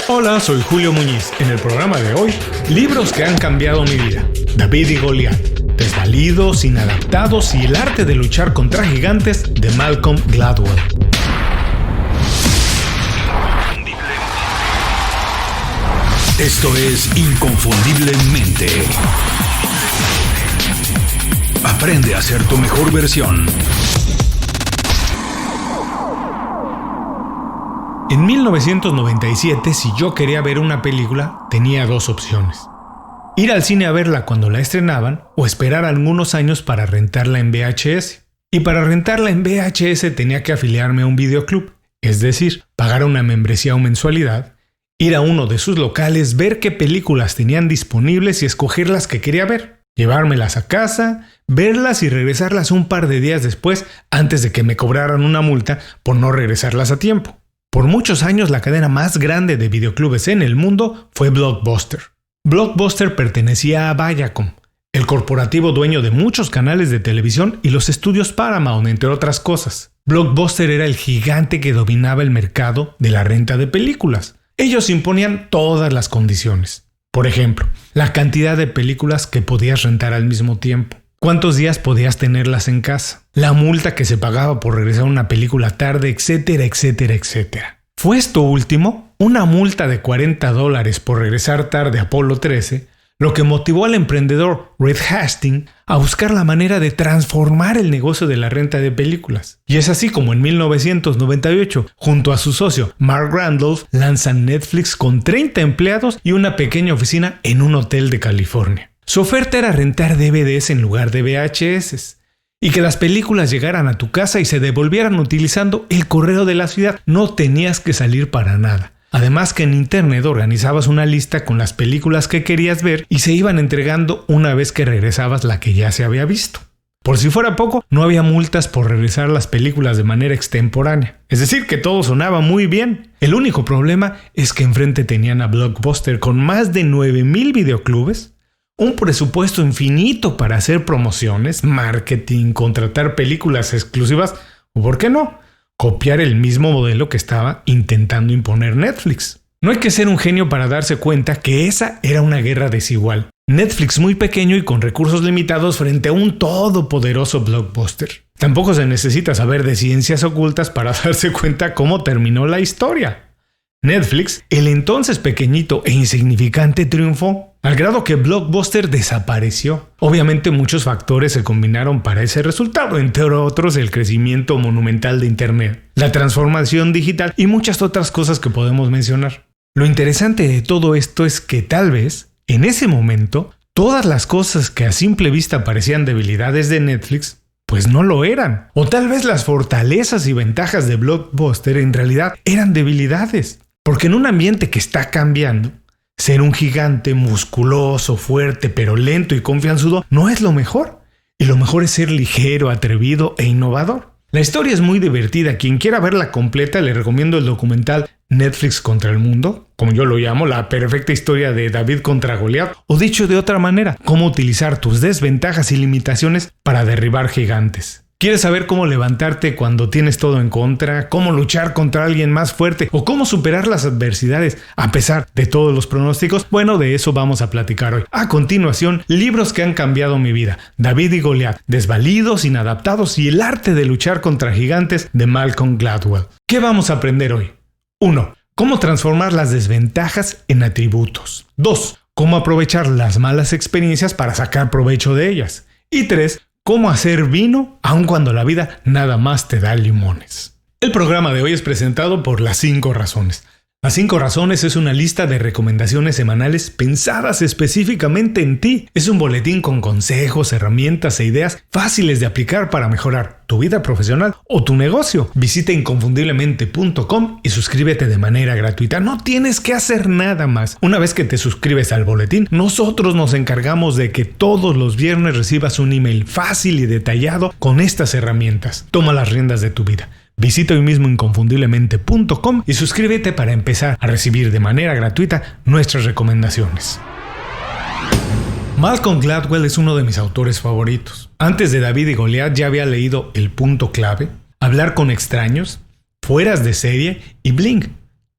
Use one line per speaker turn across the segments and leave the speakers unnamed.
Hola, soy Julio Muñiz. En el programa de hoy, libros que han cambiado mi vida. David y Goliat, Desvalidos, Inadaptados y el arte de luchar contra gigantes de Malcolm Gladwell.
Esto es Inconfundiblemente. Aprende a ser tu mejor versión.
En 1997, si yo quería ver una película, tenía dos opciones. Ir al cine a verla cuando la estrenaban o esperar algunos años para rentarla en VHS. Y para rentarla en VHS tenía que afiliarme a un videoclub, es decir, pagar una membresía o mensualidad, ir a uno de sus locales, ver qué películas tenían disponibles y escoger las que quería ver, llevármelas a casa, verlas y regresarlas un par de días después antes de que me cobraran una multa por no regresarlas a tiempo. Por muchos años la cadena más grande de videoclubes en el mundo fue Blockbuster. Blockbuster pertenecía a Viacom, el corporativo dueño de muchos canales de televisión y los estudios Paramount, entre otras cosas. Blockbuster era el gigante que dominaba el mercado de la renta de películas. Ellos imponían todas las condiciones. Por ejemplo, la cantidad de películas que podías rentar al mismo tiempo. ¿Cuántos días podías tenerlas en casa? La multa que se pagaba por regresar una película tarde, etcétera, etcétera, etcétera. ¿Fue esto último, una multa de $40 por regresar tarde a Apolo 13, lo que motivó al emprendedor Reed Hastings a buscar la manera de transformar el negocio de la renta de películas? Y es así como en 1998, junto a su socio Mark Randolph, lanzan Netflix con 30 empleados y una pequeña oficina en un hotel de California. Su oferta era rentar DVDs en lugar de VHS y que las películas llegaran a tu casa y se devolvieran utilizando el correo de la ciudad. No tenías que salir para nada. Además que en internet organizabas una lista con las películas que querías ver y se iban entregando una vez que regresabas la que ya se había visto. Por si fuera poco, no había multas por regresar las películas de manera extemporánea. Es decir, que todo sonaba muy bien. El único problema es que enfrente tenían a Blockbuster con más de 9,000 videoclubes, un presupuesto infinito para hacer promociones, marketing, contratar películas exclusivas o, ¿por qué no?, copiar el mismo modelo que estaba intentando imponer Netflix. No hay que ser un genio para darse cuenta que esa era una guerra desigual. Netflix muy pequeño y con recursos limitados frente a un todopoderoso Blockbuster. Tampoco se necesita saber de ciencias ocultas para darse cuenta cómo terminó la historia. Netflix, el entonces pequeñito e insignificante, triunfó al grado que Blockbuster desapareció. Obviamente muchos factores se combinaron para ese resultado, entre otros el crecimiento monumental de Internet, la transformación digital y muchas otras cosas que podemos mencionar. Lo interesante de todo esto es que tal vez, en ese momento, todas las cosas que a simple vista parecían debilidades de Netflix, pues no lo eran. O tal vez las fortalezas y ventajas de Blockbuster en realidad eran debilidades. Porque en un ambiente que está cambiando, ser un gigante musculoso, fuerte, pero lento y confianzudo no es lo mejor. Y lo mejor es ser ligero, atrevido e innovador. La historia es muy divertida. Quien quiera verla completa, le recomiendo el documental Netflix contra el mundo, como yo lo llamo, la perfecta historia de David contra Goliat, o dicho de otra manera, cómo utilizar tus desventajas y limitaciones para derribar gigantes. ¿Quieres saber cómo levantarte cuando tienes todo en contra? ¿Cómo luchar contra alguien más fuerte? ¿O cómo superar las adversidades a pesar de todos los pronósticos? Bueno, de eso vamos a platicar hoy. A continuación, libros que han cambiado mi vida. David y Goliat, Desvalidos, Inadaptados y el arte de luchar contra gigantes de Malcolm Gladwell. ¿Qué vamos a aprender hoy? 1. Cómo transformar las desventajas en atributos. 2. Cómo aprovechar las malas experiencias para sacar provecho de ellas. Y 3. Cómo hacer vino aun cuando la vida nada más te da limones. El programa de hoy es presentado por Las 5 Razones. Las 5 Razones es una lista de recomendaciones semanales pensadas específicamente en ti. Es un boletín con consejos, herramientas e ideas fáciles de aplicar para mejorar tu vida profesional o tu negocio. Visita inconfundiblemente.com y suscríbete de manera gratuita. No tienes que hacer nada más. Una vez que te suscribes al boletín, nosotros nos encargamos de que todos los viernes recibas un email fácil y detallado con estas herramientas. Toma las riendas de tu vida. Visita hoy mismo inconfundiblemente.com y suscríbete para empezar a recibir de manera gratuita nuestras recomendaciones. Malcolm Gladwell es uno de mis autores favoritos. Antes de David y Goliat ya había leído El Punto Clave, Hablar con Extraños, Fueras de Serie y Blink.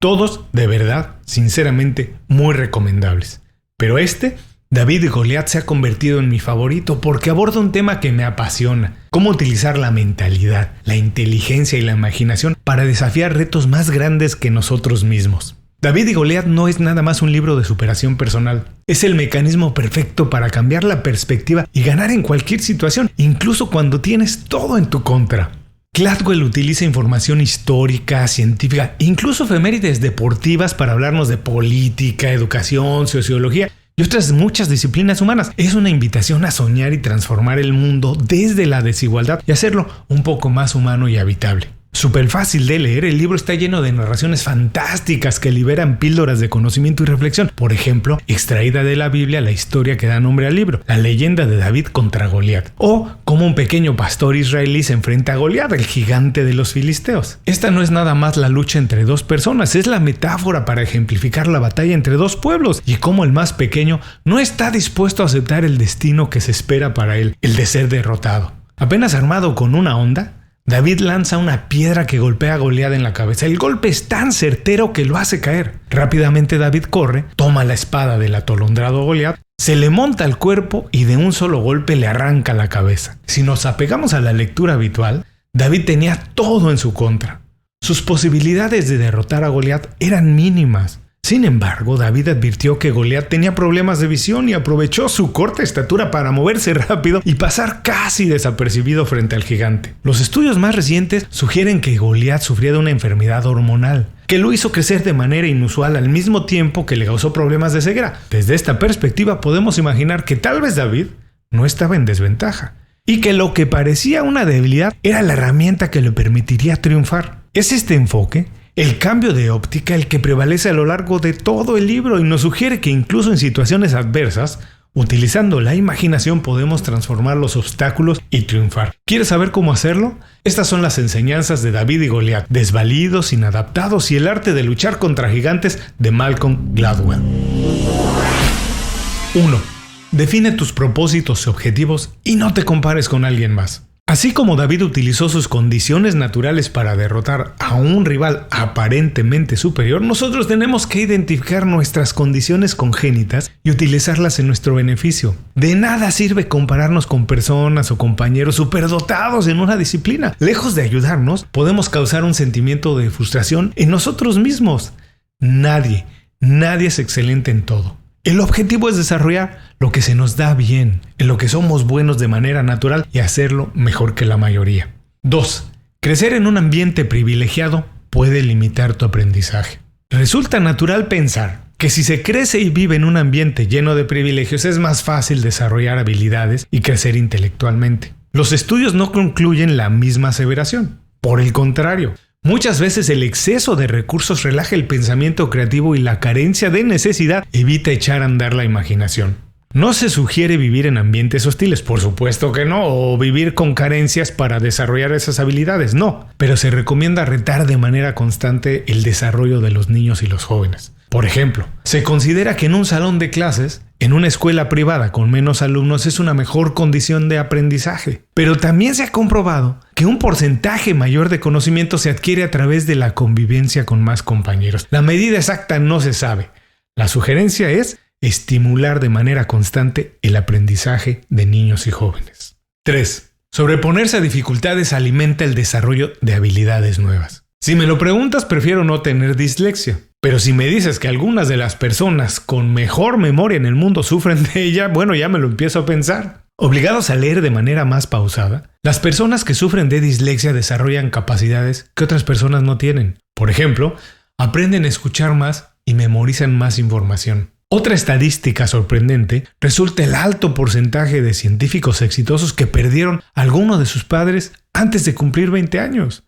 Todos, de verdad, sinceramente, muy recomendables. Pero David y Goliat, se ha convertido en mi favorito porque aborda un tema que me apasiona: cómo utilizar la mentalidad, la inteligencia y la imaginación para desafiar retos más grandes que nosotros mismos. David y Goliat no es nada más un libro de superación personal. Es el mecanismo perfecto para cambiar la perspectiva y ganar en cualquier situación, incluso cuando tienes todo en tu contra. Gladwell utiliza información histórica, científica, incluso efemérides deportivas para hablarnos de política, educación, sociología y otras muchas disciplinas humanas. Es una invitación a soñar y transformar el mundo desde la desigualdad y hacerlo un poco más humano y habitable. Súper fácil de leer, el libro está lleno de narraciones fantásticas que liberan píldoras de conocimiento y reflexión. Por ejemplo, extraída de la Biblia la historia que da nombre al libro, la leyenda de David contra Goliat, o cómo un pequeño pastor israelí se enfrenta a Goliat, el gigante de los filisteos. Esta no es nada más la lucha entre dos personas, es la metáfora para ejemplificar la batalla entre dos pueblos y cómo el más pequeño no está dispuesto a aceptar el destino que se espera para él, el de ser derrotado. Apenas armado con una honda, David lanza una piedra que golpea a Goliat en la cabeza. El golpe es tan certero que lo hace caer. Rápidamente David corre, toma la espada del atolondrado Goliat, se le monta al cuerpo y de un solo golpe le arranca la cabeza. Si nos apegamos a la lectura habitual, David tenía todo en su contra. Sus posibilidades de derrotar a Goliat eran mínimas. Sin embargo, David advirtió que Goliat tenía problemas de visión y aprovechó su corta estatura para moverse rápido y pasar casi desapercibido frente al gigante. Los estudios más recientes sugieren que Goliat sufría de una enfermedad hormonal que lo hizo crecer de manera inusual al mismo tiempo que le causó problemas de ceguera. Desde esta perspectiva podemos imaginar que tal vez David no estaba en desventaja y que lo que parecía una debilidad era la herramienta que le permitiría triunfar. Es este enfoque, el cambio de óptica, el que prevalece a lo largo de todo el libro y nos sugiere que incluso en situaciones adversas, utilizando la imaginación podemos transformar los obstáculos y triunfar. ¿Quieres saber cómo hacerlo? Estas son las enseñanzas de David y Goliat, desvalidos, inadaptados y el arte de luchar contra gigantes de Malcolm Gladwell. 1. Define tus propósitos y objetivos y no te compares con alguien más. Así como David utilizó sus condiciones naturales para derrotar a un rival aparentemente superior, nosotros tenemos que identificar nuestras condiciones congénitas y utilizarlas en nuestro beneficio. De nada sirve compararnos con personas o compañeros superdotados en una disciplina. Lejos de ayudarnos, podemos causar un sentimiento de frustración en nosotros mismos. Nadie es excelente en todo. El objetivo es desarrollar lo que se nos da bien, en lo que somos buenos de manera natural y hacerlo mejor que la mayoría. 2. Crecer en un ambiente privilegiado puede limitar tu aprendizaje. Resulta natural pensar que si se crece y vive en un ambiente lleno de privilegios es más fácil desarrollar habilidades y crecer intelectualmente. Los estudios no concluyen la misma aseveración. Por el contrario, muchas veces el exceso de recursos relaja el pensamiento creativo y la carencia de necesidad evita echar a andar la imaginación. No se sugiere vivir en ambientes hostiles, por supuesto que no, o vivir con carencias para desarrollar esas habilidades, no. Pero se recomienda retar de manera constante el desarrollo de los niños y los jóvenes. Por ejemplo, se considera que en un salón de clases, en una escuela privada con menos alumnos es una mejor condición de aprendizaje. Pero también se ha comprobado que un porcentaje mayor de conocimiento se adquiere a través de la convivencia con más compañeros. La medida exacta no se sabe. La sugerencia es estimular de manera constante el aprendizaje de niños y jóvenes. 3. Sobreponerse a dificultades alimenta el desarrollo de habilidades nuevas. Si me lo preguntas, prefiero no tener dislexia. Pero si me dices que algunas de las personas con mejor memoria en el mundo sufren de ella, bueno, ya me lo empiezo a pensar. Obligados a leer de manera más pausada, las personas que sufren de dislexia desarrollan capacidades que otras personas no tienen. Por ejemplo, aprenden a escuchar más y memorizan más información. Otra estadística sorprendente resulta el alto porcentaje de científicos exitosos que perdieron a alguno de sus padres antes de cumplir 20 años.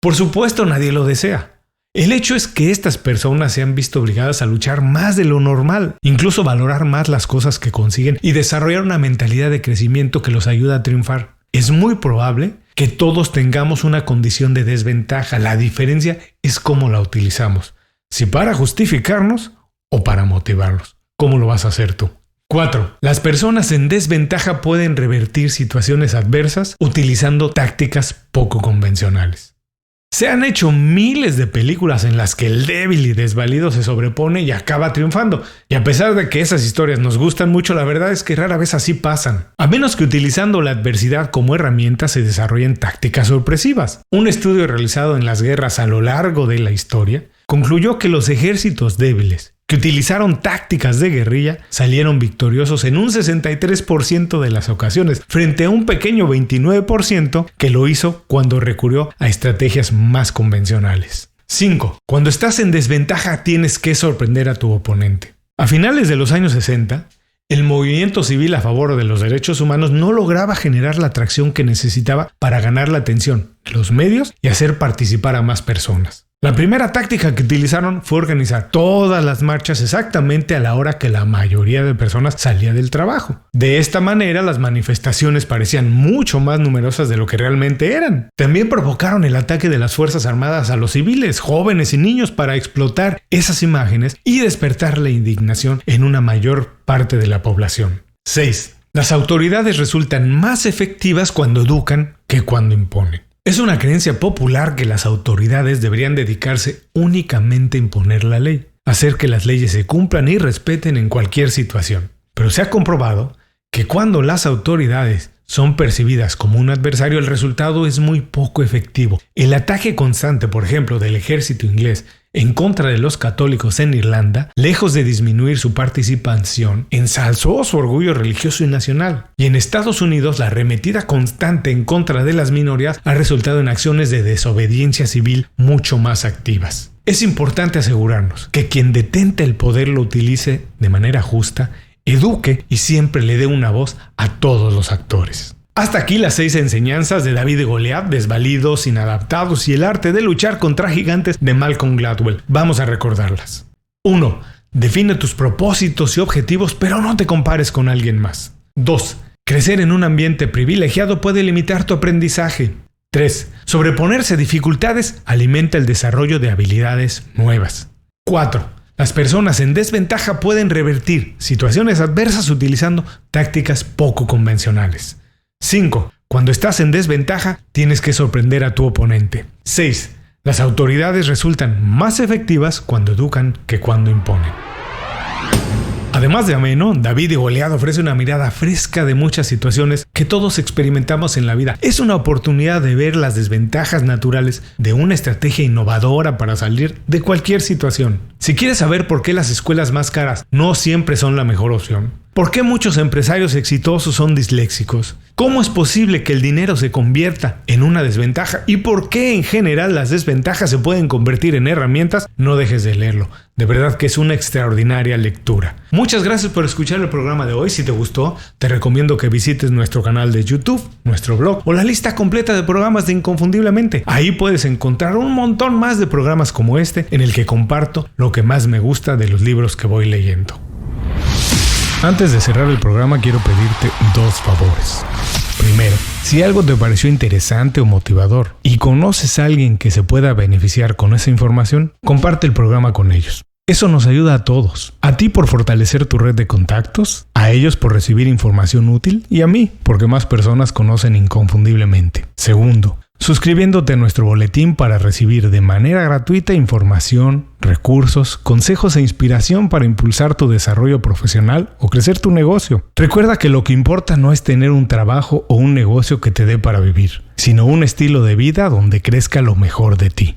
Por supuesto, nadie lo desea. El hecho es que estas personas se han visto obligadas a luchar más de lo normal, incluso valorar más las cosas que consiguen y desarrollar una mentalidad de crecimiento que los ayuda a triunfar. Es muy probable que todos tengamos una condición de desventaja. La diferencia es cómo la utilizamos. Si para justificarnos o para motivarlos. ¿Cómo lo vas a hacer tú? 4. Las personas en desventaja pueden revertir situaciones adversas utilizando tácticas poco convencionales. Se han hecho miles de películas en las que el débil y desvalido se sobrepone y acaba triunfando. Y a pesar de que esas historias nos gustan mucho, la verdad es que rara vez así pasan. A menos que utilizando la adversidad como herramienta se desarrollen tácticas sorpresivas. Un estudio realizado en las guerras a lo largo de la historia concluyó que los ejércitos débiles que utilizaron tácticas de guerrilla salieron victoriosos en un 63% de las ocasiones, frente a un pequeño 29% que lo hizo cuando recurrió a estrategias más convencionales. 5. Cuando estás en desventaja tienes que sorprender a tu oponente. A finales de los años 60, el movimiento civil a favor de los derechos humanos no lograba generar la atracción que necesitaba para ganar la atención de los medios y hacer participar a más personas. La primera táctica que utilizaron fue organizar todas las marchas exactamente a la hora que la mayoría de personas salía del trabajo. De esta manera, las manifestaciones parecían mucho más numerosas de lo que realmente eran. También provocaron el ataque de las Fuerzas Armadas a los civiles, jóvenes y niños para explotar esas imágenes y despertar la indignación en una mayor parte de la población. 6. Las autoridades resultan más efectivas cuando educan que cuando imponen. Es una creencia popular que las autoridades deberían dedicarse únicamente a imponer la ley, hacer que las leyes se cumplan y respeten en cualquier situación. Pero se ha comprobado que cuando las autoridades son percibidas como un adversario, el resultado es muy poco efectivo. El ataque constante, por ejemplo, del ejército inglés en contra de los católicos en Irlanda, lejos de disminuir su participación, ensalzó su orgullo religioso y nacional. Y en Estados Unidos, la arremetida constante en contra de las minorías ha resultado en acciones de desobediencia civil mucho más activas. Es importante asegurarnos que quien detenta el poder lo utilice de manera justa, eduque y siempre le dé una voz a todos los actores. Hasta aquí las 6 enseñanzas de David y Goliat, desvalidos, inadaptados y el arte de luchar contra gigantes de Malcolm Gladwell. Vamos a recordarlas. 1. Define tus propósitos y objetivos, pero no te compares con alguien más. 2. Crecer en un ambiente privilegiado puede limitar tu aprendizaje. 3. Sobreponerse a dificultades alimenta el desarrollo de habilidades nuevas. 4. Las personas en desventaja pueden revertir situaciones adversas utilizando tácticas poco convencionales. 5. Cuando estás en desventaja, tienes que sorprender a tu oponente. 6. Las autoridades resultan más efectivas cuando educan que cuando imponen. Además de ameno, David y Goliat ofrece una mirada fresca de muchas situaciones que todos experimentamos en la vida. Es una oportunidad de ver las desventajas naturales de una estrategia innovadora para salir de cualquier situación. Si quieres saber por qué las escuelas más caras no siempre son la mejor opción, ¿por qué muchos empresarios exitosos son disléxicos? ¿Cómo es posible que el dinero se convierta en una desventaja? ¿Y por qué en general las desventajas se pueden convertir en herramientas? No dejes de leerlo. De verdad que es una extraordinaria lectura. Muchas gracias por escuchar el programa de hoy. Si te gustó, te recomiendo que visites nuestro canal de YouTube, nuestro blog o la lista completa de programas de Inconfundiblemente. Ahí puedes encontrar un montón más de programas como este en el que comparto lo que más me gusta de los libros que voy leyendo. Antes de cerrar el programa quiero pedirte 2 favores. Primero, si algo te pareció interesante o motivador y conoces a alguien que se pueda beneficiar con esa información, comparte el programa con ellos. Eso nos ayuda a todos. A ti por fortalecer tu red de contactos, a ellos por recibir información útil y a mí porque más personas conocen Inconfundiblemente. Segundo, suscribiéndote a nuestro boletín para recibir de manera gratuita información, recursos, consejos e inspiración para impulsar tu desarrollo profesional o crecer tu negocio. Recuerda que lo que importa no es tener un trabajo o un negocio que te dé para vivir, sino un estilo de vida donde crezca lo mejor de ti.